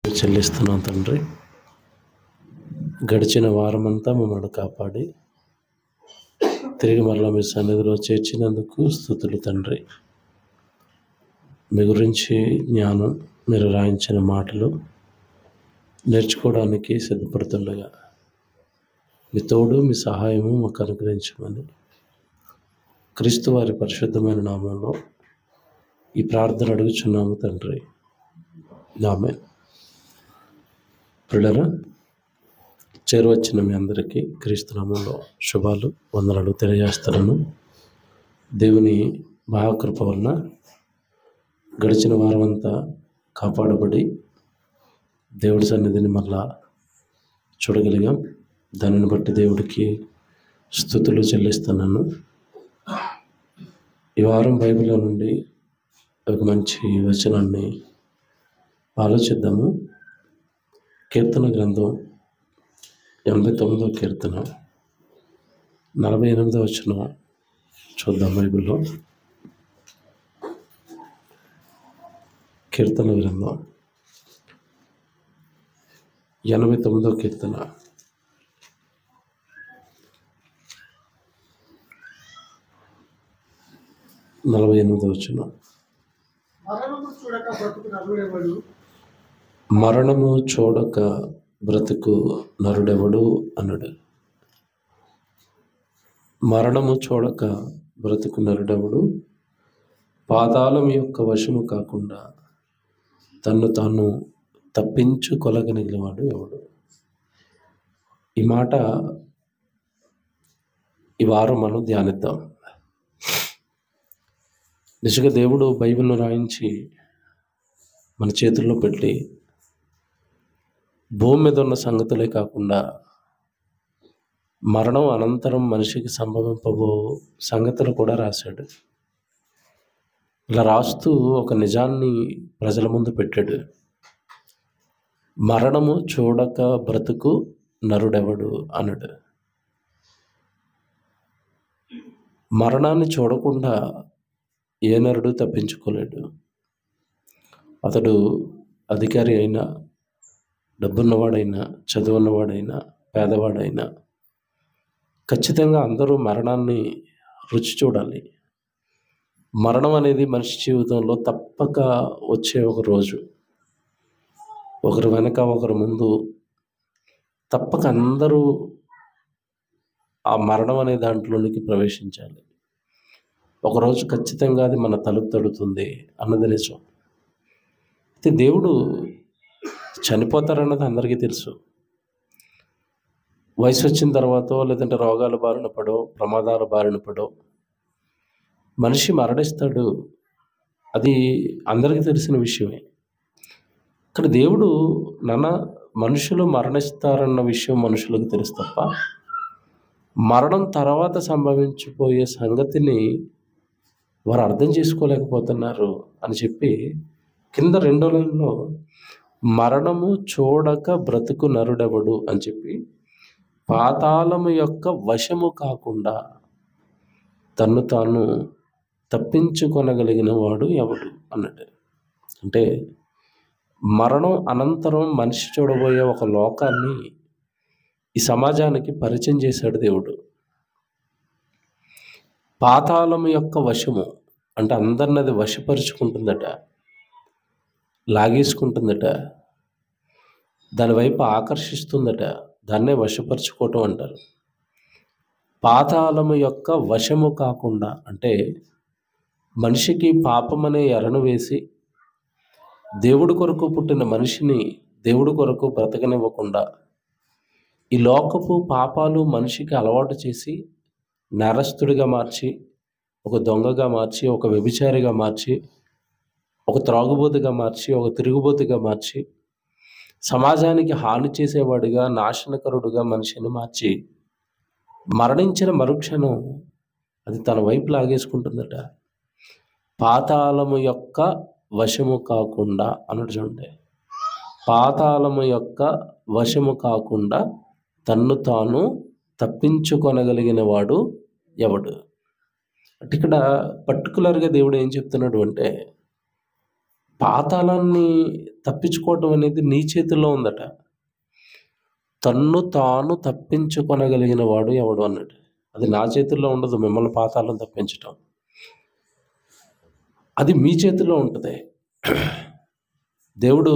చెల్లిస్తున్నాం తండ్రి. గడిచిన వారమంతా మమ్మల్ని కాపాడి తిరిగి మరలా మీ సన్నిధిలో చేర్చినందుకు స్తుతులు తండ్రి. మీ గురించి జ్ఞానం, మీరు రాయించిన మాటలు నేర్చుకోవడానికి సిద్ధపడుతుండగా మీ తోడు, మీ సహాయము మాకు అనుగ్రహించమని క్రీస్తు వారి పరిశుద్ధమైన నామంలో ఈ ప్రార్థన అడుగుచున్నాము తండ్రి. ఆమేన్. ప్రియులారా, చేరువచ్చిన మీ అందరికీ క్రీస్తు నామంలో శుభాలు, వందనాలు తెలియజేస్తున్నాను. దేవుని మహాకృప వలన గడిచిన వారమంతా కాపాడబడి దేవుడి సన్నిధిని మళ్ళా చూడగలిగాం. దానిని బట్టి దేవుడికి స్తుతులు చెల్లిస్తున్నాను. ఈ వారం బైబిల్లో నుండి ఒక మంచి వచనాన్ని ఆలోచిద్దాము. కీర్తన గ్రంథం 89వ కీర్తన 48వ వచనం చూద్దాం. బైబిల్లో కీర్తన గ్రంథం 89వ కీర్తన 48వ వచనం. మరణము చూడక బ్రతుకు నరుడెవడు అన్నాడు. మరణము చూడక బ్రతుకు నరుడెవడు, పాతాళం యొక్క వశము కాకుండా తన్ను తాను తప్పించుకొనగలిగినవాడు ఎవడు. ఈ మాట ఈ వారం మనం ధ్యానిద్దాం. నిజంగా దేవుడు బైబిల్ను రాయించి మన చేతుల్లో పెట్టి భూమి మీద ఉన్న సంగతులే కాకుండా మరణం అనంతరం మనిషికి సంభవింపబో సంగతులు కూడా రాశాడు. ఇలా రాస్తూ ఒక నిజాన్ని ప్రజల ముందు పెట్టాడు. మరణము చూడక బ్రతుకు నరుడెవడు అన్నాడు. మరణాన్ని చూడకుండా ఏ నరుడు తప్పించుకోలేడు. అతడు అధికారి అయినా, డబ్బున్నవాడైనా, చదువున్నవాడైనా, పేదవాడైనా ఖచ్చితంగా అందరూ మరణాన్ని రుచి చూడాలి. మరణం అనేది మనిషి జీవితంలో తప్పక వచ్చే ఒక రోజు. ఒకరు వెనక ఒకరు ముందు తప్పక అందరూ ఆ మరణం అనే దాంట్లోనికి ప్రవేశించాలి. ఒకరోజు ఖచ్చితంగా అది మన తలుపు తడుతుంది అన్నది నిజం. అయితే దేవుడు చనిపోతారన్నది అందరికీ తెలుసు. వయసు వచ్చిన తర్వాత లేదంటే రోగాల బారిన పడో, ప్రమాదాల బారిన పడో మనిషి మరణిస్తాడు. అది అందరికీ తెలిసిన విషయమే. కానీ దేవుడు మనుషులు మరణిస్తారన్న విషయం మనుషులకు తెలుసు తప్ప మరణం తర్వాత సంభవించిపోయే సంగతిని వారు అర్థం చేసుకోలేకపోతున్నారు అని చెప్పి కింద 2వ లైన్లో మరణము చూడక బ్రతుకు నరుడెవడు అని చెప్పి పాతాళము యొక్క వశము కాకుండా తన్ను తాను తప్పించుకొనగలిగిన వాడు ఎవడు అన్నాడు. అంటే మరణం అనంతరం మనిషి చూడబోయే ఒక లోకాన్ని ఈ సమాజానికి పరిచయం చేశాడు దేవుడు. పాతాళము యొక్క వశము అంటే అందరిని అది వశపరుచుకుంటుందట, లాగేసుకుంటుందట, దానివైపు ఆకర్షిస్తుందట. దాన్నే వశపరుచుకోవటం అంటారు. పాతాళము యొక్క వశము కాకుండా అంటే మనిషికి పాపం అనే ఎరను వేసి దేవుడి కొరకు పుట్టిన మనిషిని దేవుడి కొరకు బ్రతకనివ్వకుండా ఈ లోకపు పాపాలు మనిషికి అలవాటు చేసి నేరస్తుడిగా మార్చి, ఒక దొంగగా మార్చి, ఒక వ్యభిచారిగా మార్చి, ఒక త్రాగుబోతుగా మార్చి, ఒక తిరుగుబోతుగా మార్చి, సమాజానికి హాని చేసేవాడిగా, నాశనకరుడుగా మనిషిని మార్చి మరణించిన మరుక్షణం అది తన వైపు లాగేసుకుంటుందట. పాతాళము యొక్క వశము కాకుండా అన్నట్టు చూడండి. పాతాళము యొక్క వశము కాకుండా తన్ను తాను తప్పించుకొనగలిగిన వాడు ఎవడు. అంటే ఇక్కడ పర్టికులర్గా దేవుడు ఏం చెప్తున్నాడు అంటే పాతాళాన్ని తప్పించుకోవటం అనేది నీ చేతుల్లో ఉందట. తన్ను తాను తప్పించుకొనగలిగిన వాడు ఎవడు అన్నాడు. అది నా చేతుల్లో ఉండదు మిమ్మల్ని పాతాళం తప్పించటం. అది మీ చేతుల్లో ఉంటుంది. దేవుడు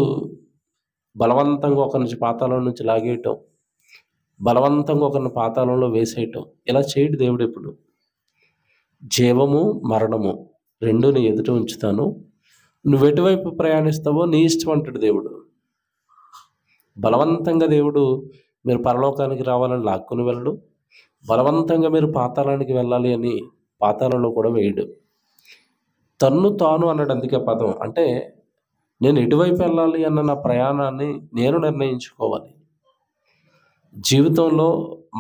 బలవంతంగా ఒకరి నుంచి పాతాళం నుంచి లాగేయటం, బలవంతంగా ఒకరిని పాతాళంలో వేసేయటం ఇలా చేయడు దేవుడు. ఎప్పుడు జీవము మరణము రెండు నీ ఎదుట ఉంచుతాను, నువ్వు ఎటువైపు ప్రయాణిస్తావో నీ ఇష్టం అంటాడు దేవుడు. బలవంతంగా దేవుడు మీరు పరలోకానికి రావాలని లాక్కుని వెళ్ళడు, బలవంతంగా మీరు పాతాళానికి వెళ్ళాలి అని పాతాళంలో కూడా వేయడు. తన్ను తాను అన్నాడు. అందుకే పదం అంటే నేను ఎటువైపు వెళ్ళాలి అన్న నా ప్రయాణాన్ని నేను నిర్ణయించుకోవాలి. జీవితంలో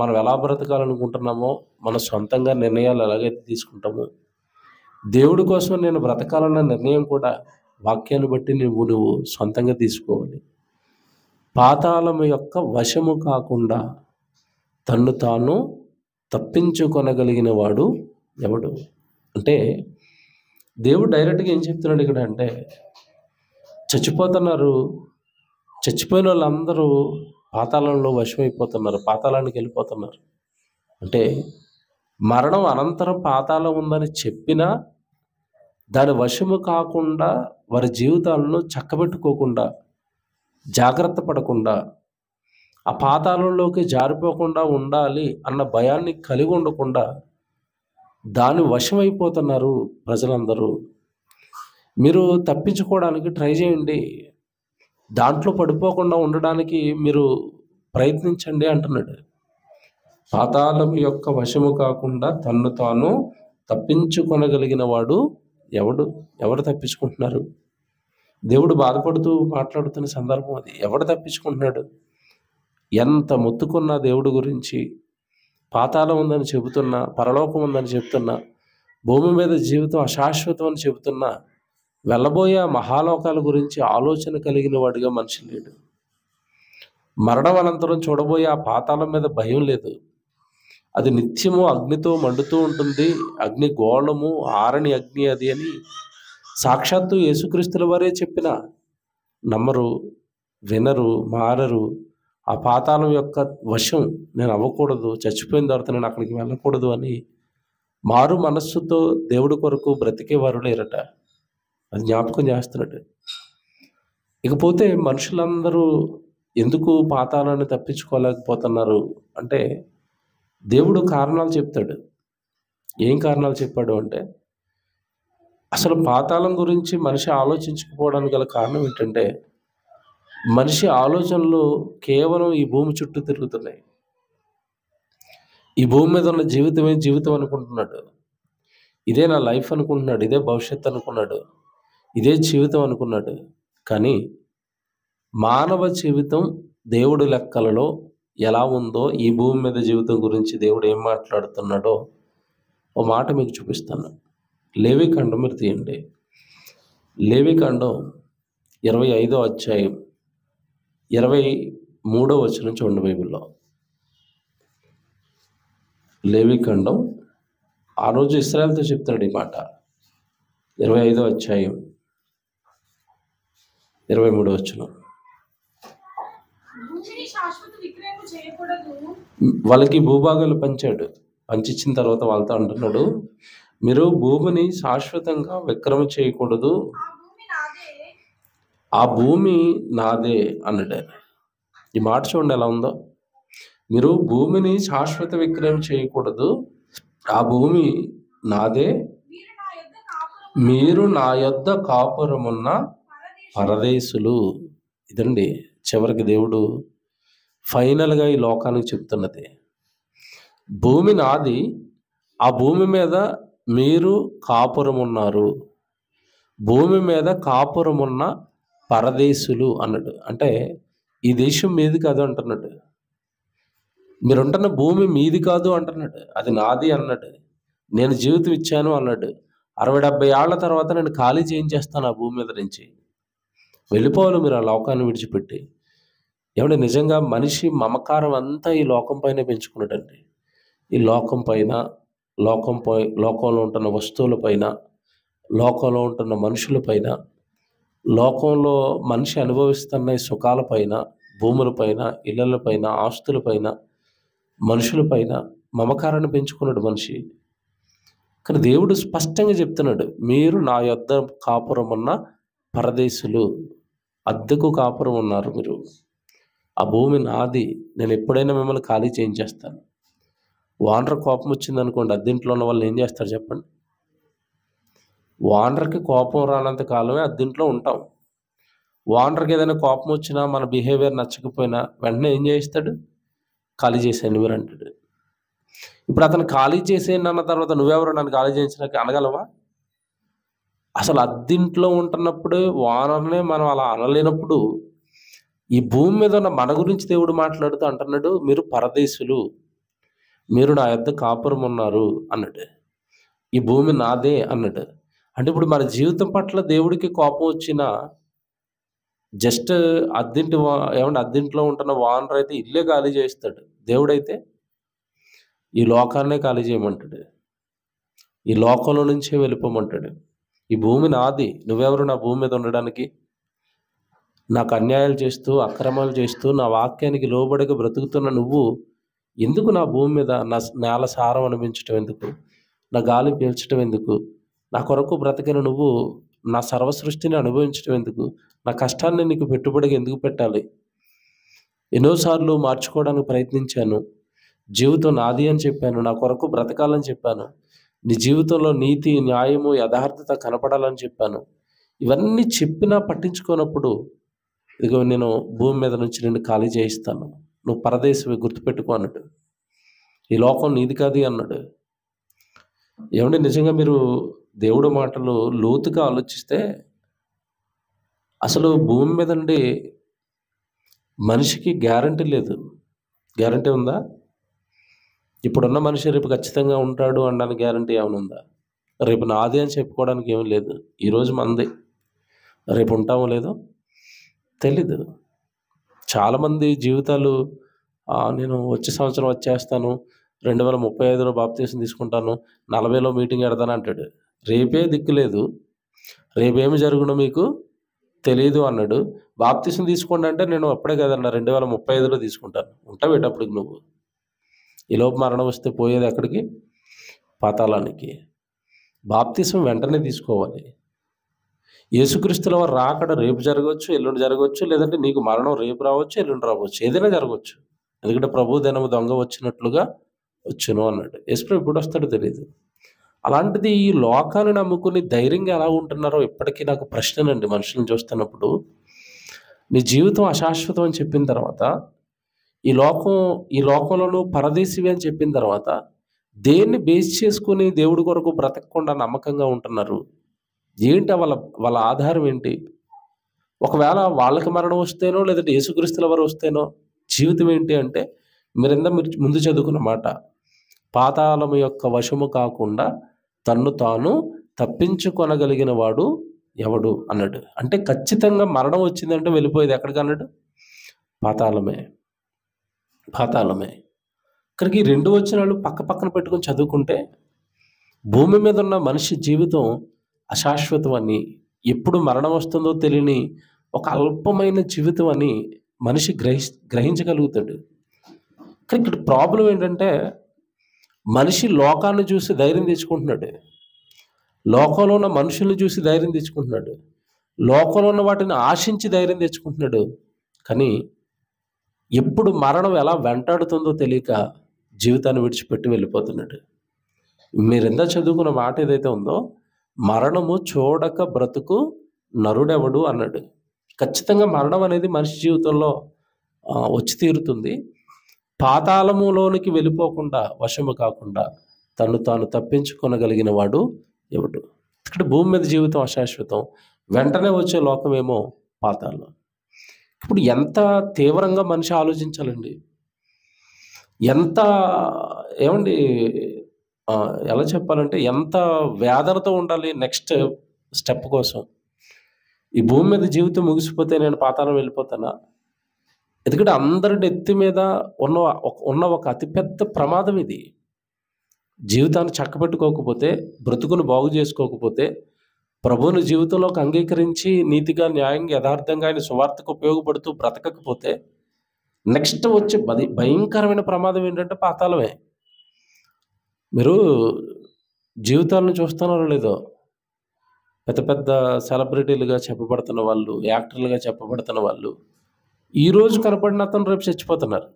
మనం ఎలా బ్రతకాలనుకుంటున్నామో మన సొంతంగా నిర్ణయాలు ఎలాగైతే తీసుకుంటామో, దేవుడి కోసం నేను బ్రతకాలన్న నిర్ణయం కూడా వాక్యాన్ని బట్టి నువ్వు సొంతంగా తీసుకోవాలి. పాతాళము యొక్క వశము కాకుండా తన్ను తాను తప్పించుకొనగలిగిన వాడు ఎవడు అంటే, దేవుడు డైరెక్ట్గా ఏం చెప్తున్నాడు ఇక్కడ అంటే, చచ్చిపోతున్నారు, చచ్చిపోయిన వాళ్ళందరూ పాతాళంలో వశమైపోతున్నారు, పాతాళానికి వెళ్ళిపోతున్నారు. అంటే మరణం అనంతరం పాతాళం ఉందని చెప్పినా దాని వశము కాకుండా వారి జీవితాలను చక్కబెట్టుకోకుండా, జాగ్రత్త పడకుండా, ఆ పాతాళంలోకి జారిపోకుండా ఉండాలి అన్న భయాన్ని కలిగి ఉండకుండా దాని వశమైపోతున్నారు ప్రజలందరూ. మీరు తప్పించుకోవడానికి ట్రై చేయండి, దాంట్లో పడిపోకుండా ఉండడానికి మీరు ప్రయత్నించండి అంటున్నాడు. పాతాళం యొక్క వశము కాకుండా తన్ను తాను తప్పించుకొనగలిగిన వాడు ఎవడు తప్పించుకుంటున్నారు? దేవుడు బాధపడుతూ మాట్లాడుతున్న సందర్భం అది. ఎవడు తప్పించుకుంటున్నాడు? ఎంత మొత్తుకున్నా దేవుడి గురించి, పాతాళం ఉందని చెబుతున్నా, పరలోకం ఉందని చెప్తున్నా, భూమి మీద జీవితం అశాశ్వతం అని చెబుతున్నా, వెళ్ళబోయే మహాలోకాల గురించి ఆలోచన కలిగిన వాడిగా మనిషి లేడు. మరణం అనంతరం చూడబోయే ఆ పాతాళం మీద భయం లేదు. అది నిత్యము అగ్నితో మండుతూ ఉంటుంది, అగ్ని గోళము, ఆరని అగ్ని అది అని సాక్షాత్తు యేసుక్రీస్తుల వారే చెప్పిన నమ్మరు, వినరు, మారరు. ఆ పాతాళం యొక్క వశం నేను అవ్వకూడదు, చచ్చిపోయిన తర్వాత నేను అక్కడికి వెళ్ళకూడదు అని మారు మనస్సుతో దేవుడి కొరకు బ్రతికేవారు లేరట. అది జ్ఞాపకం చేస్తున్నాడు. ఇకపోతే మనుషులందరూ ఎందుకు పాతాళాన్ని తప్పించుకోలేకపోతున్నారు అంటే, దేవుడు కారణాలు చెప్తాడు. ఏం కారణాలు చెప్పాడు అంటే, అసలు పాతాళం గురించి మనిషి ఆలోచించకపోవడానికి గల కారణం ఏంటంటే, మనిషి ఆలోచనలు కేవలం ఈ భూమి చుట్టూ తిరుగుతున్నాయి. ఈ భూమి మీద ఉన్న జీవితమే జీవితం అనుకుంటున్నాడు, ఇదే నా లైఫ్ అనుకుంటున్నాడు, ఇదే భవిష్యత్తు అనుకున్నాడు, ఇదే జీవితం అనుకున్నాడు. కానీ మానవ జీవితం దేవుడి లెక్కలలో ఎలా ఉందో, ఈ భూమి మీద జీవితం గురించి దేవుడు ఏం మాట్లాడుతున్నాడో ఓ మాట మీకు చూపిస్తాను. లేవికాండం మీరు తీయండి. లేవికాండం 25వ అధ్యాయం 23వ వచనం చూడండి బైబిల్లో. లేవికాండం ఆ రోజు ఇశ్రాయేలుతో చెప్తాడు ఈ మాట. 25వ అధ్యాయం 23వ వచనం. వాళ్ళకి భూభాగాలు పంచాడు. పంచిచ్చిన తర్వాత వాళ్ళతో అంటున్నాడు, మీరు భూమిని శాశ్వతంగా విక్రమ చేయకూడదు, ఆ భూమి నాదే అన్నాడు. ఈ మాట చూడండి ఎలా ఉందో. మీరు భూమిని శాశ్వత విక్రయం చేయకూడదు, ఆ భూమి నాదే, మీరు నా యొద్ద కాపురమున్న పరదేశులు. ఇదండి చివరికి దేవుడు ఫైనల్గా ఈ లోకానికి చెప్తున్నది. భూమి నాది, ఆ భూమి మీద మీరు కాపురమున్నారు, భూమి మీద కాపురమున్న పరదేశులు అన్నాడు. అంటే ఈ దేశం మీది కాదు అంటున్నాడు, మీరుంటున్న భూమి మీది కాదు అంటున్నాడు, అది నాది అన్నాడు. నేను జీవితం ఇచ్చాను అన్నాడు. 60-70 ఏళ్ల తర్వాత నేను ఖాళీ చేయించేస్తాను ఆ భూమి మీద నుంచి, వెళ్ళిపోవాలి మీరు ఆ లోకాన్ని విడిచిపెట్టి. ఏమంటే నిజంగా మనిషి మమకారం అంతా ఈ లోకం పైన పెంచుకున్నాడండి. ఈ లోకం పైన, లోకంలో ఉంటున్న వస్తువుల పైన, లోకంలో ఉంటున్న మనుషుల పైన లోకంలో మనిషి అనుభవిస్తున్న ఈ సుఖాలపైన, భూములపైన, ఇళ్ళపైన, ఆస్తులపైన, మనుషులపైన మమకారాన్ని పెంచుకున్నాడు మనిషి. కానీ దేవుడు స్పష్టంగా చెప్తున్నాడు, మీరు నా యొద్ద కాపురం ఉన్న పరదేశులు, అద్దెకు కాపురం ఉన్నారు మీరు. ఆ భూమి నాది, నేను ఎప్పుడైనా మిమ్మల్ని ఖాళీ చేయించేస్తాను. వానర్ కోపం వచ్చిందనుకోండి, అద్దెంట్లో ఉన్న వాళ్ళు ఏం చేస్తారు చెప్పండి? వానర్కి కోపం రానంత కాలమే అద్దెంట్లో ఉంటాం. వానర్కి ఏదైనా కోపం వచ్చినా, మన బిహేవియర్ నచ్చకపోయినా వెంటనే ఏం చేయిస్తాడు? ఖాళీ చేసేయండి మీరు అంటాడు. ఇప్పుడు అతను ఖాళీ చేసేయండి అన్న తర్వాత నువ్వెవరు నన్ను ఖాళీ చేయించడానికి అనగలవా? అసలు అద్దెంట్లో ఉంటున్నప్పుడు వానర్నే మనం అలా అనలేనప్పుడు, ఈ భూమి మీద ఉన్న మన గురించి దేవుడు మాట్లాడుతూ అంటున్నాడు, మీరు పరదేశులు, మీరు నా యొద్ద కాపురం ఉన్నారు అన్నాడు. ఈ భూమి నాదే అన్నాడు. అంటే ఇప్పుడు మన జీవితం పట్ల దేవుడికి కోపం వచ్చినా, జస్ట్ అద్దెంట్లో ఉంటున్న వానర్ అయితే ఇల్లే ఖాళీ చేస్తాడు. దేవుడైతే ఈ లోకాన్నే ఖాళీ చేయమంటాడు, ఈ లోకంలో నుంచే వెళ్ళిపోమంటాడు. ఈ భూమి నాది, నువ్వెవరు నా భూమి మీద ఉండడానికి? నాకు అన్యాయాలు చేస్తూ, అక్రమాలు చేస్తూ, నా వాక్యానికి లోబడిగా బ్రతుకుతున్న నువ్వు ఎందుకు నా భూమి మీద నా నేల సారం అనిపించటం ఎందుకు? నా గాలి పీల్చడం ఎందుకు? నా కొరకు బ్రతికిన నువ్వు నా సర్వసృష్టిని అనుభవించడం ఎందుకు? నా కష్టాన్ని నీకు పెట్టుబడిగా ఎందుకు పెట్టాలి? ఎన్నోసార్లు మార్చుకోవడానికి ప్రయత్నించాను, జీవితం నాది అని చెప్పాను, నా కొరకు బ్రతకాలని చెప్పాను, నీ జీవితంలో నీతి, న్యాయము, యథార్థత కనపడాలని చెప్పాను. ఇవన్నీ చెప్పినా పట్టించుకోనప్పుడు, ఇదిగో నేను భూమి మీద నుంచి నిన్ను ఖాళీ చేయిస్తాను, నువ్వు పరదేశివి గుర్తుపెట్టుకో అన్నాడు. ఈ లోకం నీది కాదు అన్నాడు. ఏమంటే నిజంగా మీరు దేవుడి మాటలు లోతుగా ఆలోచిస్తే, అసలు భూమి మీద నుండి మనిషికి గ్యారంటీ లేదు. గ్యారంటీ ఉందా? ఇప్పుడున్న మనిషి రేపు ఖచ్చితంగా ఉంటాడు అనడానికి గ్యారంటీ ఏమైనా ఉందా? రేపు నాది అని చెప్పుకోవడానికి ఏమీ లేదు. ఈరోజు మంది, రేపు ఉంటామో లేదో తెలీదు. చాలామంది జీవితాలు నేను వచ్చే సంవత్సరం వచ్చేస్తాను, 2035లో బాప్తీసం తీసుకుంటాను, 40లో మీటింగ్ పెడతాను అంటాడు. రేపే దిక్కు లేదు, రేపేమి జరుగునో మీకు తెలియదు అన్నాడు. బాప్తీసం తీసుకోండి అంటే నేను అప్పుడే కదన్నా 2035లో తీసుకుంటాను. ఉంటావేటప్పటికి నువ్వు? ఈలోపు మరణం వస్తే పోయేది ఎక్కడికి? పాతాళానికి. బాప్తీసం వెంటనే తీసుకోవాలి. యేసుక్రీస్తుల వారు రాకడ రేపు జరగవచ్చు, ఎల్లుండి జరగవచ్చు, లేదంటే నీకు మరణం రేపు రావచ్చు, ఎల్లుండి రావచ్చు, ఏదైనా జరగవచ్చు. ఎందుకంటే ప్రభు దినము దొంగ వచ్చినట్లుగా వచ్చును అన్నాడు. యేసుప్రభు ఎప్పుడు వస్తాడో తెలియదు. అలాంటిది ఈ లోకాన్ని నమ్ముకుని ధైర్యంగా ఎలా ఉంటున్నారో ఇప్పటికీ నాకు ప్రశ్ననండి. మనుషులను చూస్తున్నప్పుడు, నీ జీవితం అశాశ్వతం అని చెప్పిన తర్వాత, ఈ లోకంలోనూ పరదేశివి అని చెప్పిన తర్వాత, దేన్ని బేస్ చేసుకుని దేవుడి కొరకు బ్రతకకుండా నమ్మకంగా ఉంటున్నారు? ఏంటి వాళ్ళ ఆధారం ఏంటి? ఒకవేళ వాళ్ళకి మరణం వస్తేనో, లేదంటే యేసుక్రీస్తుల వారు వస్తేనో జీవితం ఏంటి అంటే, మీరు ముందు చదువుకున్న మాట, పాతాళము యొక్క వశము కాకుండా తన్ను తాను తప్పించుకొనగలిగిన వాడు ఎవడు అన్నాడు. అంటే ఖచ్చితంగా మరణం వచ్చిందంటే వెళ్ళిపోయేది ఎక్కడికి అన్నాడు? పాతాళమే. ఇక్కడికి 2 వచనాలు పక్క పక్కన పెట్టుకొని చదువుకుంటే, భూమి మీద ఉన్న మనిషి జీవితం అశాశ్వతం అని, ఎప్పుడు మరణం వస్తుందో తెలియని ఒక అల్పమైన జీవితం అని మనిషి గ్రహించగలుగుతాడు. కానీ ఇక్కడ ప్రాబ్లం ఏంటంటే, మనిషి లోకాన్ని చూసి ధైర్యం తెచ్చుకుంటున్నాడు, లోకంలో ఉన్న మనుషుల్ని చూసి ధైర్యం తెచ్చుకుంటున్నాడు, లోకంలో ఉన్న వాటిని ఆశించి ధైర్యం తెచ్చుకుంటున్నాడు. కానీ ఎప్పుడు మరణం ఎలా వెంటాడుతుందో తెలియక జీవితాన్ని విడిచిపెట్టి వెళ్ళిపోతున్నాడు. మీరెంత చదువుకున్న మాట ఏదైతే ఉందో, మరణము చూడక బ్రతుకు నరుడెవడు అన్నాడు. ఖచ్చితంగా మరణం అనేది మనిషి జీవితంలో వచ్చి తీరుతుంది. పాతాళములోనికి వెళ్ళిపోకుండా, వశము కాకుండా తను తాను తప్పించుకొనగలిగిన వాడు ఎవడు? ఇక్కడ భూమి మీద జీవితం అశాశ్వతం, వెంటనే వచ్చే లోకమేమో పాతాళం. ఇప్పుడు ఎంత తీవ్రంగా మనిషి ఆలోచించాలండి, ఎంత ఎలా చెప్పాలంటే ఎంత వేదనతో ఉండాలి నెక్స్ట్ స్టెప్ కోసం. ఈ భూమి మీద జీవితం ముగిసిపోతే నేను పాతాళం వెళ్ళిపోతానా? ఎందుకంటే అందరి నెత్తి మీద ఉన్న ఒక అతిపెద్ద ప్రమాదం ఇది. జీవితాన్ని చక్కబెట్టుకోకపోతే, బ్రతుకును బాగు చేసుకోకపోతే, ప్రభువుని జీవితంలోకి అంగీకరించి నీతిగా, న్యాయంగా, యథార్థంగా ఆయన సువార్తకు ఉపయోగపడుతూ బ్రతకకపోతే నెక్స్ట్ వచ్చే భయంకరమైన ప్రమాదం ఏంటంటే పాతాళమే. మీరు జీవితాలను చూస్తున్నారో లేదో, పెద్ద పెద్ద సెలబ్రిటీలుగా చెప్పబడుతున్న వాళ్ళు, యాక్టర్లుగా చెప్పబడుతున్న వాళ్ళు ఈరోజు కనపడిన అతను రేపు చచ్చిపోతున్నారు.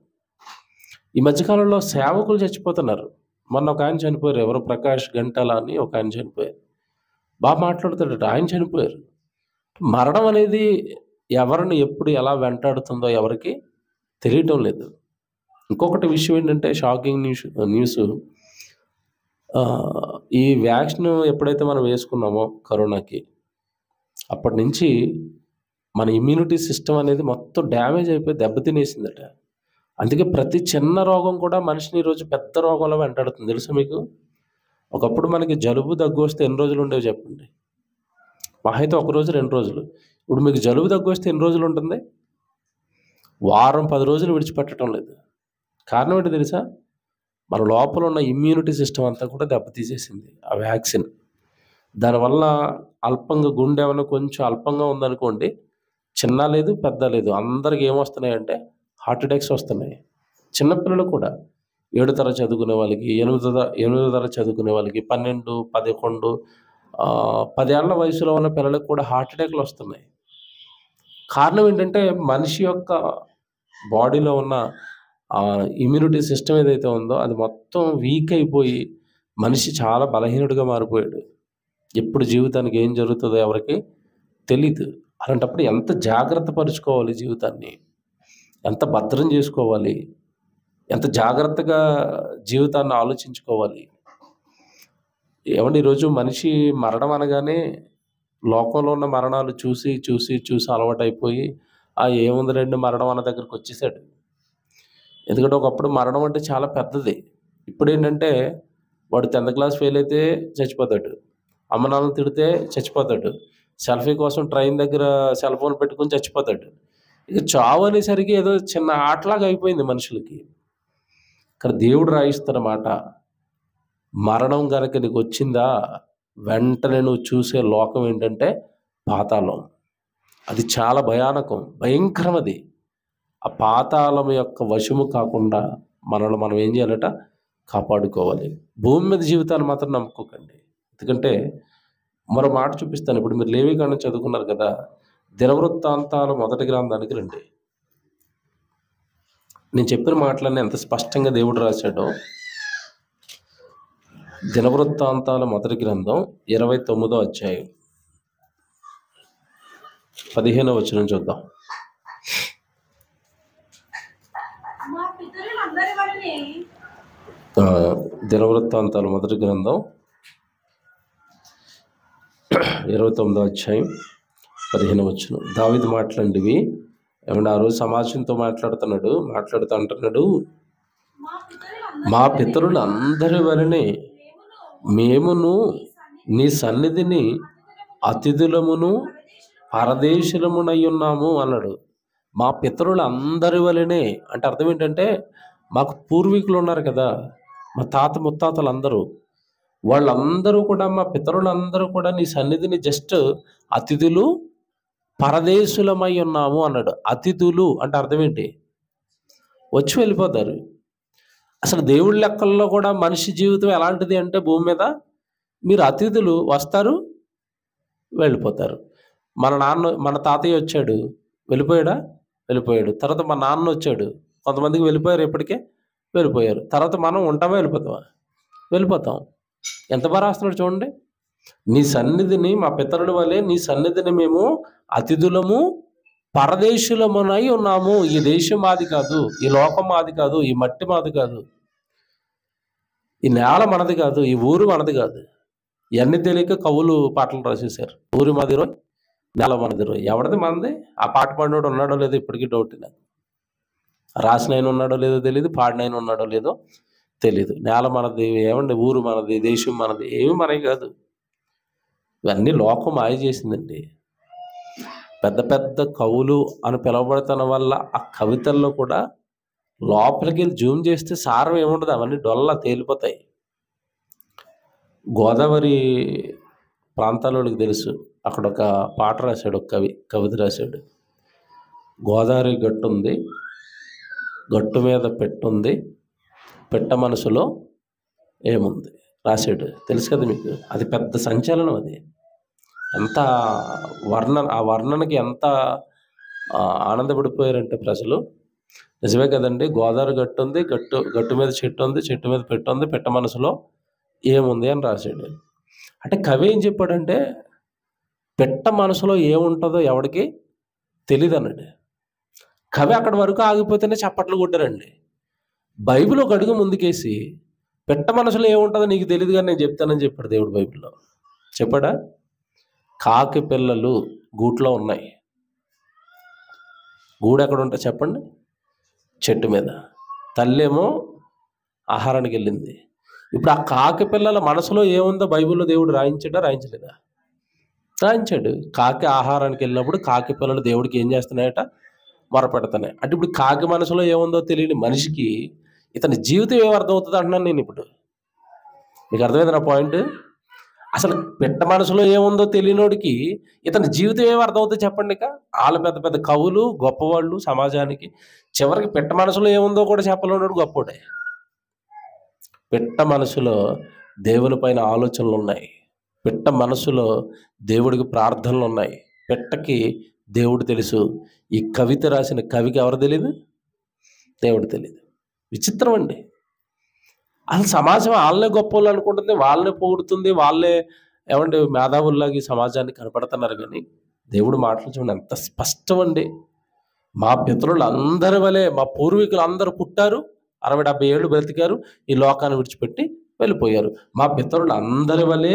ఈ మధ్యకాలంలో సేవకులు చచ్చిపోతున్నారు. మొన్న ఒక ఆయన చనిపోయారు, ఎవరు ప్రకాష్ గంటాల అని ఒక ఆయన చనిపోయారు. బాగా మాట్లాడుతాడట, ఆయన చనిపోయారు. మరణం అనేది ఎవరిని ఎప్పుడు ఎలా వెంటాడుతుందో ఎవరికి తెలియటం లేదు. ఇంకొకటి విషయం ఏంటంటే షాకింగ్ న్యూస్ ఈ వ్యాక్సిన్ ఎప్పుడైతే మనం వేసుకున్నామో కరోనాకి, అప్పటి నుంచి మన ఇమ్యూనిటీ సిస్టమ్ అనేది మొత్తం డ్యామేజ్ అయిపోయి దెబ్బతినేసిందట. అందుకే ప్రతి చిన్న రోగం కూడా మనిషిని ఈరోజు పెద్ద రోగంలో వెంటాడుతుంది. తెలుసా మీకు? ఒకప్పుడు మనకి జలుబు దగ్గు వస్తే ఎన్ని రోజులు ఉండేవి చెప్పండి? మహా అయితే 1 రోజు 2 రోజులు. ఇప్పుడు మీకు జలుబు దగ్గు వస్తే ఎన్ని రోజులు ఉంటుంది? వారం 10 రోజులు విడిచిపెట్టడం లేదు. కారణం ఏంటి తెలుసా? మన లోపల ఉన్న ఇమ్యూనిటీ సిస్టమ్ అంతా కూడా దెబ్బతీసేసింది ఆ వ్యాక్సిన్. దానివల్ల అల్పంగా గుండె ఏమైనా కొంచెం అల్పంగా ఉందనుకోండి, చిన్న లేదు పెద్ద లేదు, అందరికి ఏమొస్తున్నాయంటే హార్ట్ అటాక్స్ వస్తున్నాయి. చిన్నపిల్లలు కూడా 7 తరగతి చదువుకునే వాళ్ళకి, 8వ తరగతి చదువుకునే వాళ్ళకి, 12, 11, 10 ఏళ్ల వయసులో ఉన్న పిల్లలకు కూడా హార్ట్ అటాక్లు వస్తున్నాయి. కారణం ఏంటంటే మనిషి యొక్క బాడీలో ఉన్న ఇమ్యూనిటీ సిస్టమ్ ఏదైతే ఉందో అది మొత్తం వీక్ అయిపోయి మనిషి చాలా బలహీనుడిగా మారిపోయాడు. ఎప్పుడు జీవితానికి ఏం జరుగుతుందో ఎవరికి తెలీదు. అలాంటప్పుడు ఎంత జాగ్రత్త పరుచుకోవాలి జీవితాన్ని, ఎంత భద్రం చేసుకోవాలి, ఎంత జాగ్రత్తగా జీవితాన్ని ఆలోచించుకోవాలి. ఏమంటే ఈరోజు మనిషి మరణం అనగానే లోకంలో ఉన్న మరణాలు చూసి చూసి చూసి అలవాటైపోయి ఏముందిలేండి మరణం అన్న దగ్గరికి వచ్చేసాడు. ఎందుకంటే ఒకప్పుడు మరణం అంటే చాలా పెద్దది. ఇప్పుడు ఏంటంటే వాడు 10th క్లాస్ ఫెయిల్ అయితే చచ్చిపోతాడు, అమ్మ నాన్నని తిడితే చచ్చిపోతాడు, సెల్ఫీ కోసం ట్రైన్ దగ్గర సెల్ ఫోన్ పెట్టుకుని చచ్చిపోతాడు. ఇక చావు అనేసరికి ఏదో చిన్న ఆటలాగా అయిపోయింది మనుషులకి. ఇక్కడ దేవుడు రాయిస్తున్నమాట, మరణం గనక నీకు వచ్చిందా వెంటనే నువ్వు చూసే లోకం ఏంటంటే పాతాళం. అది చాలా భయంకరం. అది ఆ పాతాళం యొక్క వశము కాకుండా మనల్ని మనం ఏం చేయాలట? కాపాడుకోవాలి. భూమి మీద జీవితాన్ని మాత్రం నమ్ముకోకండి. ఎందుకంటే మరో మాట చూపిస్తాను. ఇప్పుడు మీరు లేవీకాండం చదువుకున్నారు కదా, దినవృత్తాంతాల 1వ గ్రంథానికి రండి. నేను చెప్పిన మాటలన్నీ ఎంత స్పష్టంగా దేవుడు రాశాడో. దినవృత్తాంతాల 1వ గ్రంథం 29వ అధ్యాయం 15వ వచనం చూద్దాం. దినవృత్తాంతాల 1వ గ్రంథం 29వ అధ్యాయం 15వ వచనం. దావీదు మాట్లాడివి ఏమన్నా ఆ రోజు సమాజంతో మాట్లాడుతూ అంటున్నాడు, మా పితరులు అందరి వలనే మేమును నీ సన్నిధిని అతిథులమును పరదేశులమునై ఉన్నాము అన్నాడు. మా పితరులు అందరి వలనే అంటే అర్థం ఏంటంటే మాకు పూర్వీకులు ఉన్నారు కదా, మా తాత ముత్తాతలు అందరూ, వాళ్ళందరూ కూడా, మా పితరులందరూ కూడా నీ సన్నిధిని జస్ట్ అతిథులు పరదేశులమై ఉన్నాము అన్నాడు. అతిథులు అంటే అర్థం ఏంటి? వచ్చి వెళ్ళిపోతారు. అసలు దేవుడి లెక్కల్లో కూడా మనిషి జీవితం ఎలాంటిది అంటే భూమి మీద మీరు అతిథులు, వస్తారు వెళ్ళిపోతారు. మన తాతయ్య వచ్చాడు, వెళ్ళిపోయాడు. తర్వాత మా నాన్న వచ్చాడు, కొంతమందికి వెళ్ళిపోయారు, ఇప్పటికే వెళ్ళిపోయారు. తర్వాత మనం ఉంటామా వెళ్ళిపోతాం. ఎంత బాగా రాస్తున్నాడు చూడండి. నీ సన్నిధిని, మా పితరుల వలె నీ సన్నిధిని మేము అతిథులము పరదేశులమునై ఉన్నాము. ఈ దేశం మాది కాదు, ఈ లోకం మాది కాదు, ఈ మట్టి మాది కాదు, ఈ నేల మనది కాదు, ఈ ఊరు మనది కాదు. ఇవన్నీ తెలియక కవులు పాటలు రాసేశారు. ఊరి మాదిరో నేల మనదిరో. ఎవరిది మనది? ఆ పాట పాడినోడు ఉన్నాడో లేదో ఇప్పటికీ డౌట్. నాకు రాసిన ఆయన ఉన్నాడో లేదో తెలియదు, పాడిన ఆయన ఉన్నాడో లేదో తెలీదు. నేల మనది, ఏమండి ఊరు మనది, దేశం మనది, ఏమి మనవి కాదు. ఇవన్నీ లోకం మాయ చేసిందండి. పెద్ద పెద్ద కవులు అని పిలువబడుతున్న వల్ల ఆ కవితల్లో కూడా లోపలికి వెళ్ళి జూమ్ చేస్తే సారం ఏముండదు, అవన్నీ డొల్లా తేలిపోతాయి. గోదావరి ప్రాంతాలకు తెలుసు. అక్కడ ఒక పాట రాశాడు, ఒక కవిత రాశాడు. గోదావరి గట్టు ఉంది, గట్టు మీద పెట్టుంది, పెట్ట మనసులో ఏముంది రాశాడు. తెలుసు కదా మీకు. అది పెద్ద సంచలనం. అది ఎంత ఆ వర్ణనకి ఎంత ఆనందపడిపోయారంటే ప్రజలు. నిజమే కదండి. గోదావరి గట్టు ఉంది, గట్టు మీద చెట్టు ఉంది, చెట్టు మీద పెట్టుంది, పెట్ట మనసులో ఏముంది అని రాశాడు. అంటే కవి ఏం చెప్పాడంటే పెట్ట మనసులో ఏముంటుందో ఎవడికి తెలియదు అన్నాడు. కవి అక్కడి వరకు ఆగిపోతేనే చప్పట్లు కొట్టారండి. బైబిల్ ఒక అడుగు ముందుకేసి పెట్ట మనసులో ఏముంటుందో నీకు తెలియదు కానీ నేను చెప్తానని చెప్పాడు దేవుడు. బైబిల్లో చెప్పాడా? కాకి పిల్లలు గూట్లో ఉన్నాయి. గూడు ఎక్కడ ఉంటాయి చెప్పండి? చెట్టు మీద. తల్లేమో ఆహారానికి వెళ్ళింది. ఇప్పుడు ఆ కాకి పిల్లల మనసులో ఏముందో బైబిల్లో దేవుడు రాయించాడా, రాయించలేదా? రాయించాడు. కాకి ఆహారానికి వెళ్ళినప్పుడు కాకి పిల్లలు దేవుడికి ఏం చేస్తున్నాయట? మొరపెడుతున్నాయి. అంటే ఇప్పుడు కాకి మనసులో ఏముందో తెలియని మనిషికి ఇతని జీవితం ఏం అర్థమవుతుంది అంటున్నాను నేను. ఇప్పుడు మీకు అర్థమైంది నా పాయింట్? అసలు పెట్ట మనసులో ఏముందో తెలియనోడికి ఇతని జీవితం ఏం అర్థమవుతుంది చెప్పండి. ఇక వాళ్ళు పెద్ద పెద్ద కవులు, గొప్పవాళ్ళు సమాజానికి. చివరికి పెట్ట మనసులో ఏముందో కూడా చెప్పలేనోడు గొప్పోడే. పెట్ట మనసులో దేవుని పైన ఆలోచనలు ఉన్నాయి. పెట్ట మనసులో దేవుడికి ప్రార్థనలు ఉన్నాయి. పెట్టకి దేవుడు తెలుసు. ఈ కవిత రాసిన కవికి ఎవరు తెలియదు? దేవుడు తెలియదు. విచిత్రం అండి. అసలు సమాజం వాళ్ళనే గొప్పవాళ్ళు అనుకుంటుంది, వాళ్ళనే పొగుడుతుంది, వాళ్ళే ఏమంటే మేధావుల్లాగా ఈ సమాజాన్ని కనపడుతున్నారు. కానీ దేవుడు మాటలు చూడండి ఎంత స్పష్టం అండి. మా పితరులు అందరి వలె, మా పూర్వీకులు అందరూ పుట్టారు, 60-70 ఏళ్ళు బ్రతికారు, ఈ లోకాన్ని విడిచిపెట్టి వెళ్ళిపోయారు. మా పితరులు అందరి వలె